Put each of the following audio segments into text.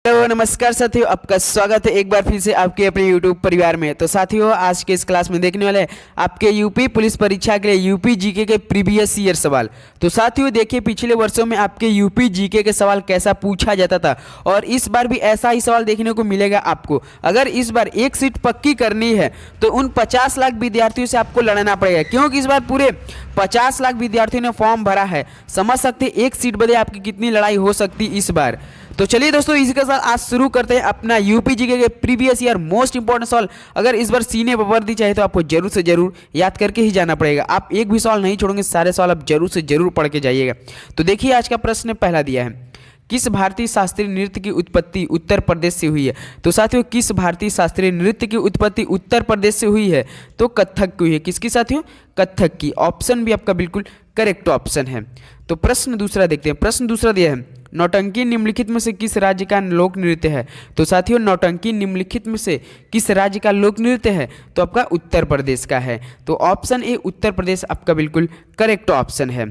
Hello नमस्कार साथियों, आपका स्वागत है एक बार फिर से आपके अपने YouTube परिवार में। तो साथियों, आज के इस क्लास में देखने वाले हैं आपके यूपी पुलिस परीक्षा के लिए यूपी जीके के प्रीवियस ईयर सवाल। तो साथियों देखिए, पिछले वर्षों में आपके यूपी जीके के सवाल कैसा पूछा जाता था और इस बार भी ऐसा ही सवाल देखने को मिलेगा आपको। अगर इस बार एक सीट पक्की करनी है तो उन 50 लाख विद्यार्थियों से आपको लड़ना पड़ेगा, क्योंकि इस बार पूरे 50 लाख विद्यार्थियों ने फॉर्म भरा है। समझ सकते एक सीट बदले आपकी कितनी लड़ाई हो सकती इस बार। तो चलिए दोस्तों, इसी के साथ आज शुरू करते हैं अपना यूपी जीके के प्रीवियस ईयर मोस्ट इंपॉर्टेंट सवाल। अगर इस बार सीने पर वर्दी चाहिए तो आपको जरूर से जरूर याद करके ही जाना पड़ेगा। आप एक भी सवाल नहीं छोड़ोगे, सारे सवाल आप जरूर से जरूर पढ़ के जाइएगा। तो देखिए, आज का प्रश्न पहला दिया है, किस भारतीय शास्त्रीय नृत्य की उत्पत्ति उत्तर प्रदेश से हुई है। तो साथियों, किस भारतीय शास्त्रीय नृत्य की उत्पत्ति उत्तर प्रदेश से हुई है? तो कथक की हुई है। किसकी साथियों? कथक की। ऑप्शन भी आपका बिल्कुल करेक्ट ऑप्शन है। तो प्रश्न दूसरा देखते हैं। प्रश्न दूसरा दिया है, नौटंकी निम्नलिखित में से किस राज्य का लोक नृत्य है? तो साथियों, नौटंकी निम्नलिखित में से किस राज्य का लोक नृत्य है? तो आपका उत्तर प्रदेश का है। तो ऑप्शन ए उत्तर प्रदेश आपका बिल्कुल करेक्ट ऑप्शन है।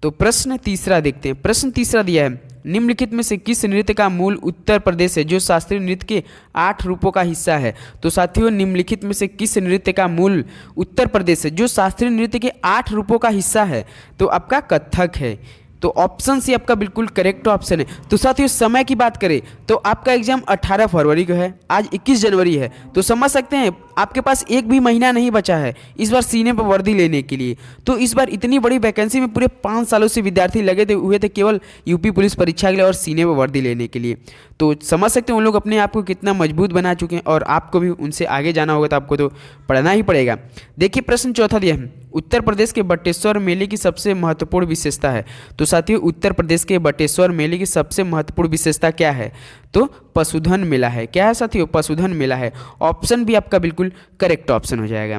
तो प्रश्न तीसरा देखते हैं। प्रश्न तीसरा दिया है, निम्नलिखित में से किस नृत्य का मूल उत्तर प्रदेश है जो शास्त्रीय नृत्य के 8 रूपों का हिस्सा है? तो साथियों, निम्नलिखित में से किस नृत्य का मूल उत्तर प्रदेश है जो शास्त्रीय नृत्य के 8 रूपों का हिस्सा है? तो आपका कथक है। तो ऑप्शन सी आपका बिल्कुल करेक्ट ऑप्शन है। तो साथियों, समय की बात करें तो आपका एग्जाम 18 फरवरी को है, आज 21 जनवरी है। तो समझ सकते हैं आपके पास एक भी महीना नहीं बचा है इस बार सीने पर वर्दी लेने के लिए। तो इस बार इतनी बड़ी वैकेंसी में पूरे 5 सालों से विद्यार्थी लगे हुए थे केवल यूपी पुलिस परीक्षा के लिए और सीने पर वर्दी लेने के लिए। तो समझ सकते हैं उन लोग अपने आप को कितना मजबूत बना चुके हैं और आपको भी उनसे आगे जाना होगा तो आपको तो पढ़ना ही पड़ेगा। देखिए, प्रश्न चौथा दिया है, उत्तर प्रदेश के बटेश्वर मेले की सबसे महत्वपूर्ण विशेषता है। तो साथियों, उत्तर प्रदेश के बटेश्वर मेले की सबसे महत्वपूर्ण विशेषता क्या है? तो पशुधन मेला है। क्या है साथियों? पशुधन मेला है। ऑप्शन भी आपका बिल्कुल करेक्ट ऑप्शन हो जाएगा।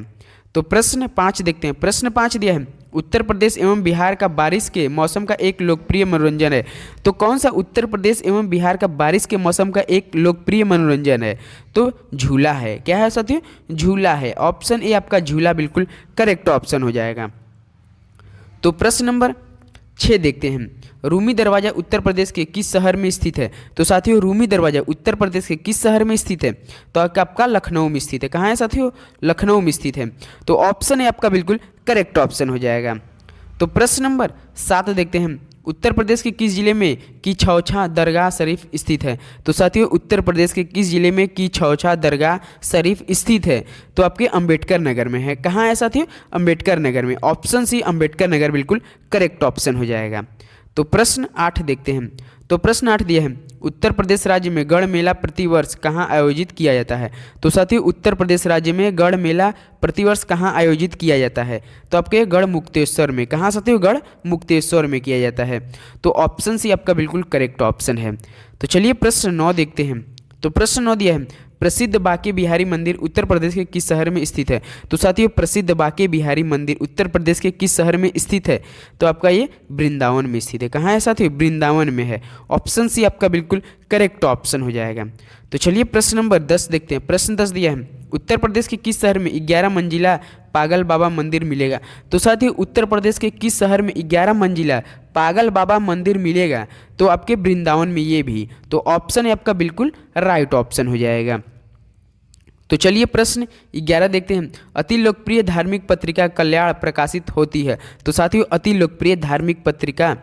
तो प्रश्न 5 देखते हैं। प्रश्न 5 दिया है, उत्तर प्रदेश एवं बिहार का बारिश के मौसम का एक लोकप्रिय मनोरंजन है। तो कौन सा उत्तर प्रदेश एवं बिहार का बारिश के मौसम का एक लोकप्रिय मनोरंजन है? तो झूला है। क्या है साथियों? झूला है। ऑप्शन ए आपका झूला बिल्कुल करेक्ट ऑप्शन हो जाएगा। तो प्रश्न नंबर 6 देखते हैं, रूमी दरवाजा उत्तर प्रदेश के किस शहर में स्थित है? तो साथियों, रूमी दरवाजा उत्तर प्रदेश के किस शहर में स्थित है? तो आपका लखनऊ में स्थित है। कहाँ है साथियों? लखनऊ में स्थित है। तो ऑप्शन है आपका बिल्कुल करेक्ट ऑप्शन हो जाएगा। तो प्रश्न नंबर 7 देखते हैं, उत्तर प्रदेश के किस जिले में की छौछा दरगाह शरीफ स्थित है? तो साथियों, उत्तर प्रदेश के किस जिले में की छौछा दरगाह शरीफ स्थित है? तो आपके अंबेडकर नगर में है। कहाँ है साथियों? अंबेडकर नगर में। ऑप्शन सी अंबेडकर नगर बिल्कुल करेक्ट ऑप्शन हो जाएगा। तो प्रश्न 8 देखते हैं। तो प्रश्न 8 दिया है, उत्तर प्रदेश राज्य में गढ़ मेला प्रतिवर्ष कहाँ आयोजित किया जाता है? तो साथियों, उत्तर प्रदेश राज्य में गढ़ मेला प्रतिवर्ष कहाँ आयोजित किया जाता है? तो आपके गढ़ मुक्तेश्वर में। कहाँ साथियों? गढ़ मुक्तेश्वर में किया जाता है। तो ऑप्शन सी आपका बिल्कुल करेक्ट ऑप्शन है। तो चलिए प्रश्न 9 देखते हैं। तो प्रश्न 9 दिया है, प्रसिद्ध बांके बिहारी मंदिर उत्तर प्रदेश के किस शहर में स्थित है? तो साथियों, प्रसिद्ध बांके बिहारी मंदिर उत्तर प्रदेश के किस शहर में स्थित है? तो आपका ये वृंदावन में स्थित है। कहाँ है साथियों? वृंदावन में है। ऑप्शन सी आपका बिल्कुल करेक्ट ऑप्शन हो जाएगा। तो चलिए प्रश्न नंबर 10 देखते हैं। प्रश्न 10 दिया है, उत्तर प्रदेश के किस शहर में 11 मंजिला पागल बाबा मंदिर मिलेगा? तो साथियों, उत्तर प्रदेश के किस शहर में 11 मंजिला पागल बाबा मंदिर मिलेगा? तो आपके वृंदावन में ये भी। तो ऑप्शन है आपका बिल्कुल राइट ऑप्शन हो जाएगा। तो चलिए प्रश्न 11 देखते हैं, अति लोकप्रिय धार्मिक पत्रिका कल्याण प्रकाशित होती है। तो साथियों, अति लोकप्रिय धार्मिक पत्रिका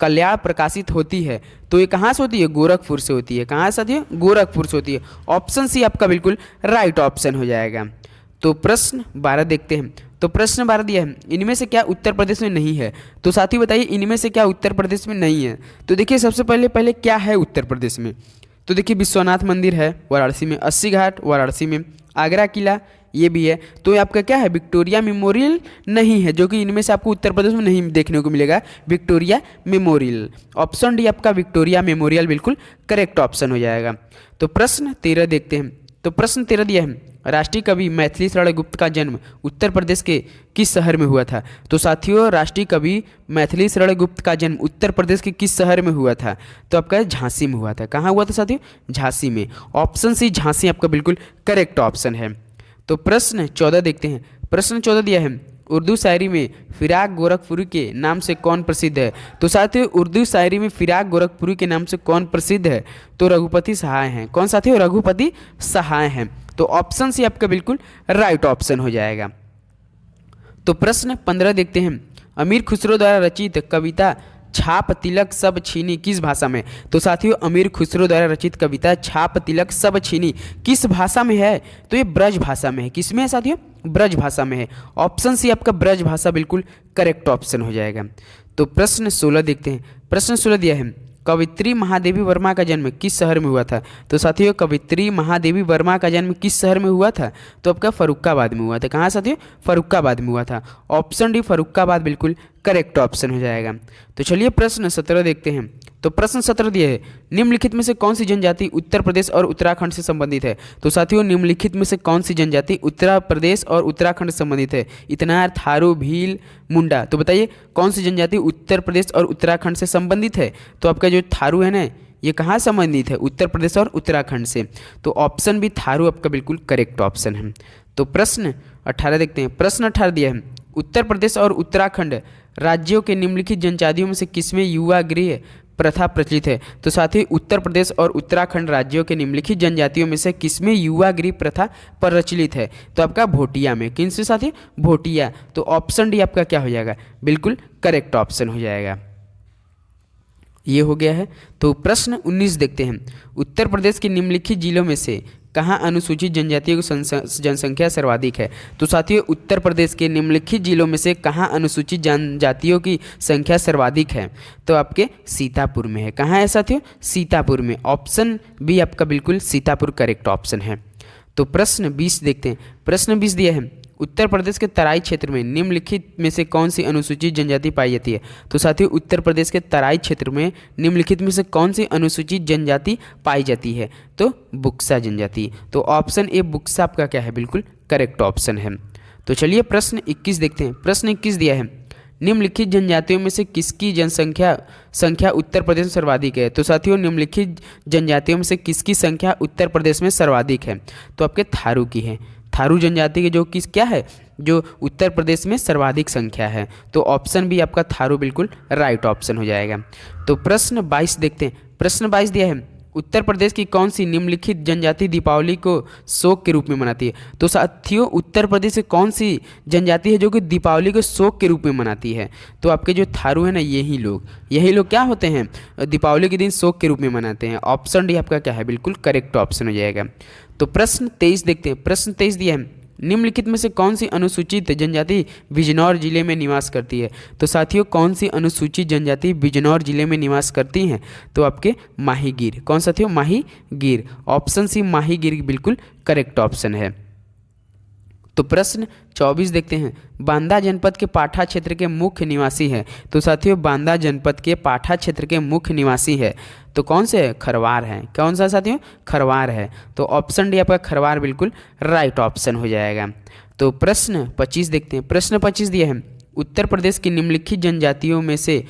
कल्याण प्रकाशित होती है तो ये कहाँ से होती है? गोरखपुर से होती है। कहाँ साथियों? गोरखपुर से होती है। ऑप्शन सी आपका बिल्कुल राइट ऑप्शन हो जाएगा। तो प्रश्न 12 देखते हैं। तो प्रश्न 12 दिया है, इनमें से क्या उत्तर प्रदेश में नहीं है? तो साथियों बताइए, इनमें से क्या उत्तर प्रदेश में नहीं है? तो देखिए, सबसे पहले क्या है उत्तर प्रदेश में? तो देखिए, विश्वनाथ मंदिर है वाराणसी में, 80 घाट वाराणसी में, आगरा किला ये भी है। तो आपका क्या है? विक्टोरिया मेमोरियल नहीं है, जो कि इनमें से आपको उत्तर प्रदेश में नहीं देखने को मिलेगा, विक्टोरिया मेमोरियल। ऑप्शन डी आपका विक्टोरिया मेमोरियल बिल्कुल करेक्ट ऑप्शन हो जाएगा। तो प्रश्न 13 देखते हैं। तो प्रश्न 13 दिया है, राष्ट्रीय कवि मैथिली शरण गुप्त का जन्म उत्तर प्रदेश के किस शहर में हुआ था? तो साथियों, राष्ट्रीय कवि मैथिली शरण गुप्त का जन्म उत्तर प्रदेश के किस शहर में हुआ था? तो आपका झांसी में हुआ था। कहाँ हुआ था साथियों? झांसी में। ऑप्शन सी झांसी आपका बिल्कुल करेक्ट ऑप्शन है। तो प्रश्न 14 देखते हैं। प्रश्न 14 दिया है, उर्दू शायरी में फिराक गोरखपुरी के नाम से कौन प्रसिद्ध है? तो साथियों उर्दू शायरी में फिराक गोरखपुरी के नाम से कौन प्रसिद्ध है? तो रघुपति सहाय हैं। कौन साथियों? रघुपति सहाय हैं। तो ऑप्शन सी आपका बिल्कुल राइट ऑप्शन हो जाएगा। तो प्रश्न 15 देखते हैं। अमीर खुसरो द्वारा रचित कविता छाप तिलक सब छीनी किस भाषा में? तो साथियों अमीर खुसरो द्वारा रचित कविता छाप तिलक सब छीनी किस भाषा में है? तो ये ब्रज भाषा में है। किस में है साथियों? ब्रज भाषा में है। ऑप्शन सी आपका ब्रज भाषा बिल्कुल करेक्ट ऑप्शन हो जाएगा। तो प्रश्न 16 देखते हैं। प्रश्न 16 दिया है, कवित्री महादेवी वर्मा का जन्म किस शहर में हुआ था? तो साथियों कवित्री महादेवी वर्मा का जन्म किस शहर में हुआ था? तो आपका फर्रुखाबाद में हुआ था। कहाँ साथियों? फर्रुखाबाद में हुआ था। ऑप्शन डी फर्रुखाबाद बिल्कुल करेक्ट ऑप्शन हो जाएगा। तो चलिए प्रश्न 17 देखते हैं। तो प्रश्न 17 दिया है, निम्नलिखित में से कौन सी जनजाति उत्तर प्रदेश और उत्तराखंड से संबंधित है? तो साथियों निम्नलिखित में से कौन सी जनजाति उत्तर प्रदेश और उत्तराखंड से संबंधित है? इतनार, थारू, भील, मुंडा। तो बताइए कौन सी जनजाति उत्तर प्रदेश और उत्तराखंड से संबंधित है? तो आपका जो थारू है ना, ये कहाँ संबंधित है? उत्तर प्रदेश और उत्तराखंड से। तो ऑप्शन भी थारू आपका बिल्कुल करेक्ट ऑप्शन है। तो प्रश्न 18 देखते हैं। प्रश्न 18 दिया है, उत्तर प्रदेश और उत्तराखंड राज्यों के निम्नलिखित जनजातियों में से किसमें युवा गृह प्रथा प्रचलित है? तो साथ ही उत्तर प्रदेश और उत्तराखंड राज्यों के निम्नलिखित जनजातियों में से किसमें युवा गृह प्रथा प्रचलित है? तो आपका भोटिया में। किन से साथी? भोटिया। तो ऑप्शन डी आपका क्या हो जाएगा? बिल्कुल करेक्ट ऑप्शन हो जाएगा। ये हो गया है। तो प्रश्न 19 देखते हैं। उत्तर प्रदेश के निम्नलिखित जिलों में से कहाँ अनुसूचित जनजातियों की जनसंख्या सर्वाधिक है? तो साथियों उत्तर प्रदेश के निम्नलिखित जिलों में से कहाँ अनुसूचित जनजातियों की संख्या सर्वाधिक है? तो आपके सीतापुर में है। कहाँ है साथियों? सीतापुर में। ऑप्शन बी आपका बिल्कुल सीतापुर करेक्ट ऑप्शन है। तो प्रश्न 20 देखते हैं। प्रश्न 20 दिया है, उत्तर प्रदेश के तराई क्षेत्र में निम्नलिखित में से कौन सी अनुसूचित जनजाति पाई जाती है? तो साथियों उत्तर प्रदेश के तराई क्षेत्र में निम्नलिखित में से कौन सी अनुसूचित जनजाति पाई जाती है? तो बुक्सा जनजाति। तो ऑप्शन ए बुक्सा आपका क्या है? बिल्कुल करेक्ट ऑप्शन है। तो चलिए प्रश्न 21 देखते हैं। प्रश्न 21 दिया है, निम्नलिखित जनजातियों में से किसकी संख्या उत्तर प्रदेश में सर्वाधिक है? तो साथियों निम्नलिखित जनजातियों में से किसकी संख्या उत्तर प्रदेश में सर्वाधिक है? तो आपके थारू की है। थारू जनजाति के जो किस क्या है? जो उत्तर प्रदेश में सर्वाधिक संख्या है। तो ऑप्शन भी आपका थारू बिल्कुल राइट ऑप्शन हो जाएगा। तो प्रश्न 22 देखते हैं। प्रश्न 22 दिया है, उत्तर प्रदेश की कौन सी निम्नलिखित जनजाति दीपावली को शोक के रूप में मनाती है? तो साथियों उत्तर प्रदेश से कौन सी जनजाति है जो कि दीपावली को शोक के रूप में मनाती है? तो आपके जो थारू है ना, यही लोग क्या होते हैं? दीपावली के दिन शोक के रूप में मनाते हैं। ऑप्शन डी आपका क्या है? बिल्कुल करेक्ट ऑप्शन हो जाएगा। तो प्रश्न 23 देखते हैं। प्रश्न 23 दिया है, निम्नलिखित में से कौन सी अनुसूचित जनजाति बिजनौर जिले में निवास करती है? तो साथियों कौन सी अनुसूचित जनजाति बिजनौर जिले में निवास करती हैं? तो आपके माहीगीर। कौन साथियों? माहीगीर। ऑप्शन सी माहीगीर बिल्कुल करेक्ट ऑप्शन है। तो प्रश्न 24 देखते हैं, बांदा जनपद के पाठा क्षेत्र के मुख्य निवासी है? तो साथियों बांदा जनपद के पाठा क्षेत्र के मुख्य निवासी है तो कौन से? खरवार हैं। कौन सा साथियों? खरवार है। तो ऑप्शन डी आपका खरवार बिल्कुल राइट ऑप्शन हो जाएगा। तो प्रश्न 25 देखते हैं। प्रश्न 25 दिया है, उत्तर प्रदेश की निम्नलिखित जनजातियों में से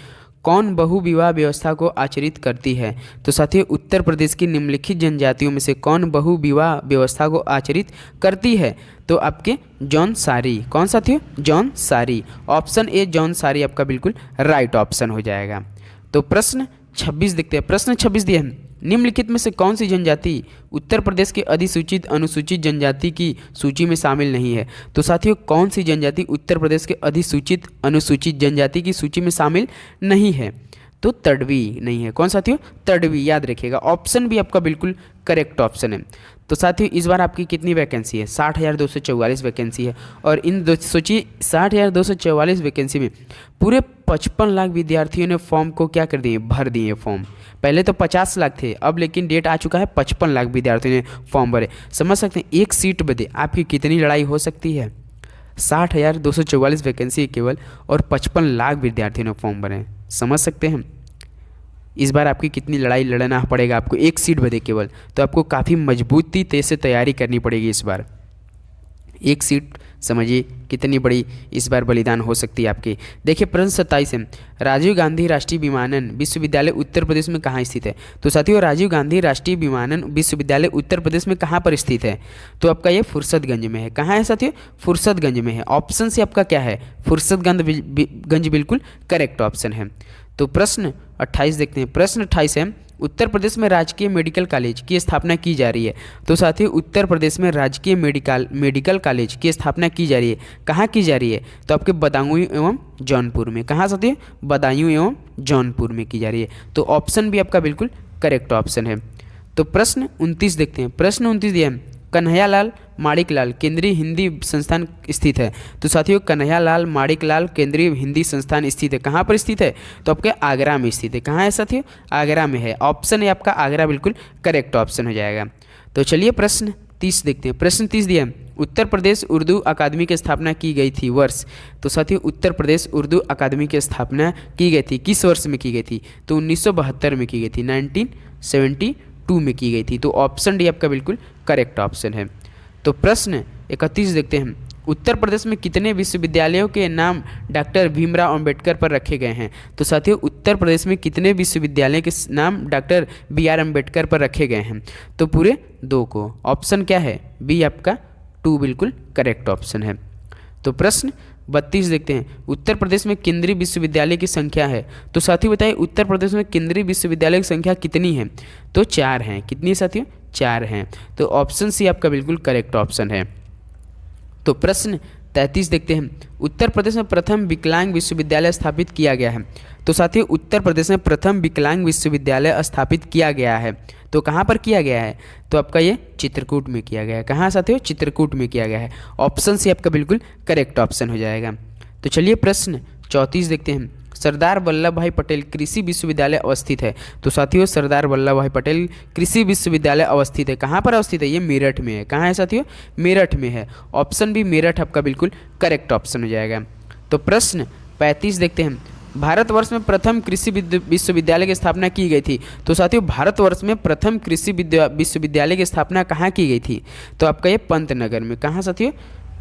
कौन बहुविवाह व्यवस्था को आचरित करती है? तो साथियों उत्तर प्रदेश की निम्नलिखित जनजातियों में से कौन बहुविवाह व्यवस्था को आचरित करती है? तो आपके जौनसारी। कौन साथियों? जौनसारी। ऑप्शन ए जौनसारी आपका बिल्कुल राइट ऑप्शन हो जाएगा। तो प्रश्न 26 देखते हैं। प्रश्न 26 दिया है, निम्नलिखित में से कौन सी जनजाति उत्तर प्रदेश के अधिसूचित अनुसूचित जनजाति की सूची में शामिल नहीं है? तो साथियों कौन सी जनजाति उत्तर प्रदेश के अधिसूचित अनुसूचित जनजाति की सूची में शामिल नहीं है? तो तड़वी नहीं है। कौन साथियों? तड़वी। याद रखिएगा। ऑप्शन भी आपका बिल्कुल करेक्ट ऑप्शन है। तो साथियों इस बार आपकी कितनी वैकेंसी है? 60,244 वैकेंसी है। और इन सोचिए 60,244 वैकेंसी में पूरे 55 लाख विद्यार्थियों ने फॉर्म को क्या कर दिए? भर दिए फॉर्म। पहले तो 50 लाख थे, अब लेकिन डेट आ चुका है 55 लाख विद्यार्थियों ने फॉर्म भरे। समझ सकते हैं एक सीट बदे आपकी कितनी लड़ाई हो सकती है? 60,244 वैकेंसी केवल और 55 लाख विद्यार्थियों ने फॉर्म भरे। समझ सकते हैं इस बार आपकी कितनी लड़ाई लड़ना पड़ेगा आपको एक सीट बदे केवल। तो आपको काफ़ी मजबूती से तैयारी करनी पड़ेगी इस बार। एक सीट समझिए कितनी बड़ी इस बार बलिदान हो सकती है आपकी। देखिए प्रश्न 27 है, राजीव गांधी राष्ट्रीय विमानन विश्वविद्यालय उत्तर प्रदेश में कहाँ स्थित है? तो साथियों राजीव गांधी राष्ट्रीय विमानन विश्वविद्यालय उत्तर प्रदेश में कहाँ पर स्थित है? तो आपका ये फुर्सतगंज में है। कहाँ है साथियों? फुर्सतगंज में है। ऑप्शन से आपका क्या है? फुर्सतगंज बिल्कुल करेक्ट ऑप्शन है। तो प्रश्न 28 देखते हैं। प्रश्न 28 है, उत्तर प्रदेश में राजकीय मेडिकल कॉलेज की स्थापना की जा रही है। तो साथियों उत्तर प्रदेश में राजकीय मेडिकल कॉलेज की स्थापना की जा रही है। कहाँ की जा रही है? तो आपके बदायूं एवं जौनपुर में। कहाँ साथियों? बदायूं एवं जौनपुर में की जा रही है। तो ऑप्शन भी आपका बिल्कुल करेक्ट ऑप्शन है। तो प्रश्न 29 देखते हैं। प्रश्न 29 दिया है, कन्हैयालाल माणिकलाल केंद्रीय हिंदी संस्थान स्थित है। तो साथियों कन्हैयालाल माणिकलाल केंद्रीय हिंदी संस्थान स्थित है। कहाँ पर स्थित है? तो आपके आगरा में स्थित है। कहाँ है साथियों? आगरा में है। ऑप्शन है आपका आगरा बिल्कुल करेक्ट ऑप्शन हो जाएगा। तो चलिए प्रश्न 30 देखते हैं। प्रश्न 30 दिया, उत्तर प्रदेश उर्दू अकादमी की स्थापना की गई थी वर्ष। तो साथियों उत्तर प्रदेश उर्दू अकादमी की स्थापना की गई थी किस वर्ष में की गई थी? तो 1972 में की गई थी, 1972 में की गई थी। तो ऑप्शन डी आपका बिल्कुल करेक्ट ऑप्शन है। तो प्रश्न 31 देखते हैं, उत्तर प्रदेश में कितने विश्वविद्यालयों के नाम डॉक्टर भीमराव अंबेडकर पर रखे गए हैं? तो साथियों उत्तर प्रदेश में कितने विश्वविद्यालय के नाम डॉक्टर BR अम्बेडकर पर रखे गए हैं? तो पूरे 2 को। ऑप्शन क्या है? बी आपका 2 बिल्कुल करेक्ट ऑप्शन है। तो प्रश्न 32 देखते हैं, उत्तर प्रदेश में केंद्रीय विश्वविद्यालय की संख्या है। तो साथियों बताइए उत्तर प्रदेश में केंद्रीय विश्वविद्यालय की संख्या कितनी है? तो 4 हैं। कितनी साथियों? 4 हैं। तो ऑप्शन सी आपका बिल्कुल करेक्ट ऑप्शन है। तो प्रश्न 33 देखते हैं, उत्तर प्रदेश में प्रथम विकलांग विश्वविद्यालय स्थापित किया गया है। तो साथियों उत्तर प्रदेश में प्रथम विकलांग विश्वविद्यालय स्थापित किया गया है। तो कहाँ पर किया गया है? तो आपका ये चित्रकूट में किया गया है। कहाँ साथियों? चित्रकूट में किया गया है। ऑप्शन सी आपका बिल्कुल करेक्ट ऑप्शन हो जाएगा। तो चलिए प्रश्न 34 देखते हैं, सरदार वल्लभ भाई पटेल कृषि विश्वविद्यालय अवस्थित है। तो साथियों सरदार वल्लभ भाई पटेल कृषि विश्वविद्यालय अवस्थित है। कहाँ पर अवस्थित है? ये मेरठ में है। कहाँ है साथियों? मेरठ में है। ऑप्शन भी मेरठ आपका बिल्कुल करेक्ट ऑप्शन हो जाएगा। तो प्रश्न 35 देखते हैं, भारतवर्ष में प्रथम कृषि विश्वविद्यालय की स्थापना की गई थी। तो साथियों भारतवर्ष में प्रथम कृषि विश्वविद्यालय की स्थापना कहाँ की गई थी? तो आपका ये पंतनगर में। कहाँ साथियों?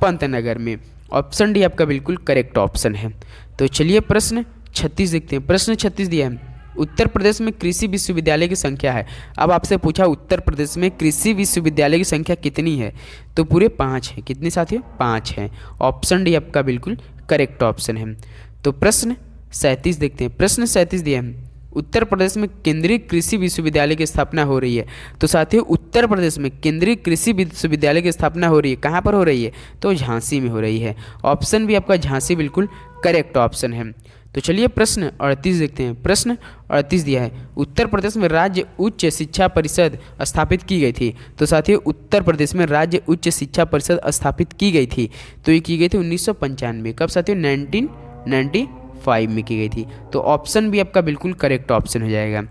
पंतनगर में। ऑप्शन डी आपका बिल्कुल करेक्ट ऑप्शन है। तो चलिए प्रश्न 36 देखते हैं। प्रश्न 36 दिया है, उत्तर प्रदेश में कृषि विश्वविद्यालय की संख्या है। अब आपसे पूछा उत्तर प्रदेश में कृषि विश्वविद्यालय की संख्या कितनी है? तो पूरे 5 है। कितनी साथियों? 5 है। ऑप्शन डी आपका बिल्कुल करेक्ट ऑप्शन है। तो प्रश्न 37 देखते हैं। प्रश्न 37 दिया है, उत्तर प्रदेश में केंद्रीय कृषि विश्वविद्यालय की स्थापना हो रही है। तो साथियों उत्तर प्रदेश में केंद्रीय कृषि विश्वविद्यालय की स्थापना हो रही है। कहाँ पर हो रही है? तो झांसी में हो रही है। ऑप्शन भी आपका झांसी बिल्कुल करेक्ट ऑप्शन है। तो चलिए प्रश्न 38 देखते हैं। प्रश्न 38 दिया है, उत्तर प्रदेश में राज्य उच्च शिक्षा परिषद स्थापित की गई थी। तो साथियों उत्तर प्रदेश में राज्य उच्च शिक्षा परिषद स्थापित की गई थी। तो ये की गई थी 1995। कब साथियों? 1995 में की गई थी। तो ऑप्शन भी आपका बिल्कुल करेक्ट ऑप्शन हो जाएगा।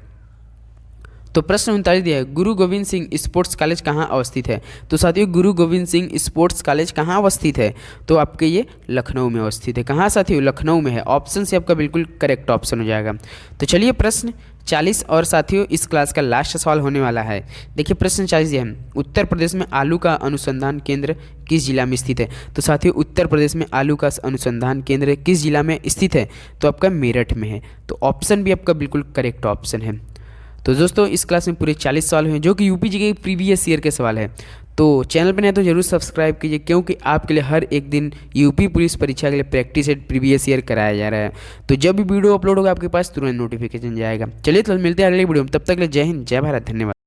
तो प्रश्न 39 दिया है, गुरु गोविंद सिंह स्पोर्ट्स कॉलेज कहाँ अवस्थित है? तो साथियों गुरु गोविंद सिंह स्पोर्ट्स कॉलेज कहाँ अवस्थित है? तो आपके ये लखनऊ में अवस्थित है। कहाँ साथियों? लखनऊ में है। ऑप्शन से आपका बिल्कुल करेक्ट ऑप्शन हो जाएगा। तो चलिए प्रश्न 40 और साथियों इस क्लास का लास्ट सवाल होने वाला है। देखिए प्रश्न 40 दिया है, उत्तर प्रदेश में आलू का अनुसंधान केंद्र किस जिला में स्थित है? तो साथियों उत्तर प्रदेश में आलू का अनुसंधान केंद्र किस जिला में स्थित है? तो आपका मेरठ में है। तो ऑप्शन भी आपका बिल्कुल करेक्ट ऑप्शन है। तो दोस्तों इस क्लास में पूरे 40 सवाल हुए जो कि यूपी जीके के प्रीवियस ईयर के सवाल है। तो चैनल पर नहीं तो जरूर सब्सक्राइब कीजिए, क्योंकि आपके लिए हर एक दिन यूपी पुलिस परीक्षा के लिए प्रैक्टिस सेट प्रीवियस ईयर कराया जा रहा है। तो जब भी वीडियो अपलोड होगा आपके पास तुरंत नोटिफिकेशन जाएगा। चलिए तो मिलते हैं अगले वीडियो में। तब तक के लिए जय हिंद, जय भारत, धन्यवाद।